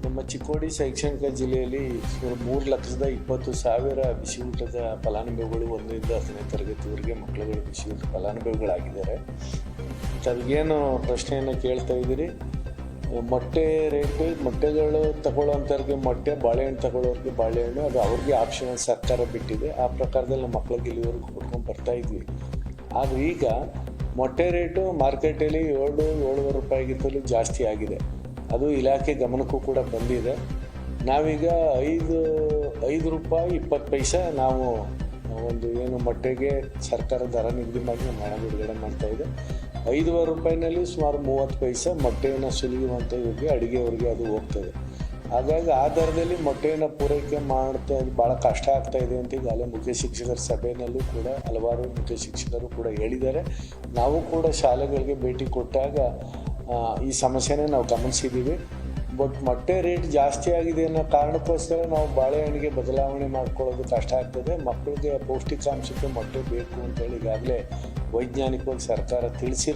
ನಮ್ಮ ಚಿಕ್ಕೋಡಿ ಶೈಕ್ಷಣಿಕ ಜಿಲ್ಲೆಯಲ್ಲಿ ಸುಮಾರು 3,20,000 ಬಿಸಿ ಊಟದ ಫಲಾನುಭವಿಗಳು 1ರಿಂದ 10ನೇ ತರಗತಿವರೆಗೆ ಮಕ್ಕಳುಗಳು ಬಿಸಿ ಊಟ ಫಲಾನುಭವಿಗಳಾಗಿದ್ದಾರೆ. ಅದಕ್ಕೇನು ಪ್ರಶ್ನೆಯನ್ನು ಕೇಳ್ತಾ ಇದ್ದೀರಿ? ಮೊಟ್ಟೆ ರೇಟು, ಮೊಟ್ಟೆಗಳು ತಗೊಳ್ಳೋಂಥವ್ರಿಗೆ ಮೊಟ್ಟೆ, ಬಾಳೆಹಣ್ಣು ತಗೊಳ್ಳೋರಿಗೆ ಬಾಳೆಹಣ್ಣು, ಅದು ಅವ್ರಿಗೆ ಆಪ್ಷನಲ್ ಸರ್ಕಾರ ಬಿಟ್ಟಿದೆ. ಆ ಪ್ರಕಾರದಲ್ಲಿ ನಮ್ಮ ಮಕ್ಕಳಿಗೆ ಇಲ್ಲಿವರೆಗೂ ಕೊಟ್ಕೊಂಡು ಬರ್ತಾ ಇದ್ವಿ. ಆದರೆ ಈಗ ಮೊಟ್ಟೆ ರೇಟು ಮಾರ್ಕೆಟಲ್ಲಿ 7-7.5 ರೂಪಾಯಿಗಿಂತಲೂ ಜಾಸ್ತಿ ಆಗಿದೆ. ಅದು ಇಲಾಖೆ ಗಮನಕ್ಕೂ ಕೂಡ ಬಂದಿದೆ. ನಾವೀಗ 5 ರೂಪಾಯಿ 20 ಪೈಸೆ ನಾವು ಒಂದು ಏನು ಮೊಟ್ಟೆಗೆ ಸರ್ಕಾರ ದರ ನಿಗದಿ ಮಾಡಿ ನಮ್ಮ ಹಣ ಬಿಡುಗಡೆ ಮಾಡ್ತಾ ಇದೆ. 5.5 ರೂಪಾಯಿನಲ್ಲಿ ಸುಮಾರು 30 ಪೈಸೆ ಮೊಟ್ಟೆಯನ್ನು ಸುಲಿಯುವಂಥ ಇವ್ರಿಗೆ ಅಡುಗೆಯವ್ರಿಗೆ ಅದು ಹೋಗ್ತದೆ. ಹಾಗಾಗಿ ಆ ದರದಲ್ಲಿ ಮೊಟ್ಟೆಯನ್ನು ಪೂರೈಕೆ ಮಾಡ್ತಾ ಭಾಳ ಕಷ್ಟ ಆಗ್ತಾ ಇದೆ ಅಂತ ಈಗಾಗಲೇ ಮುಖ್ಯ ಶಿಕ್ಷಕರ ಸಭೆಯಲ್ಲೂ ಕೂಡ ಹಲವಾರು ಮುಖ್ಯ ಶಿಕ್ಷಕರು ಕೂಡ ಹೇಳಿದ್ದಾರೆ. ನಾವು ಕೂಡ ಶಾಲೆಗಳಿಗೆ ಭೇಟಿ ಕೊಟ್ಟಾಗ ಈ ಸಮಸ್ಯೆನೇ ನಾವು ಗಮನಿಸಿದ್ದೀವಿ. ಬಟ್ ಮೊಟ್ಟೆ ರೇಟ್ ಜಾಸ್ತಿ ಆಗಿದೆ ಅನ್ನೋ ಕಾರಣಕ್ಕೋಸ್ಕರ ನಾವು ಬಾಳೆಹಣ್ಣಿಗೆ ಬದಲಾವಣೆ ಮಾಡ್ಕೊಳ್ಳೋದು ಕಷ್ಟ ಆಗ್ತದೆ. ಮಕ್ಕಳಿಗೆ ಪೌಷ್ಟಿಕಾಂಶಕ್ಕೆ ಮೊಟ್ಟೆ ಬೇಕು ಅಂತೇಳಿ ಈಗಾಗಲೇ ವೈಜ್ಞಾನಿಕವಾಗಿ ಸರ್ಕಾರ ತಿಳಿಸಿರೋ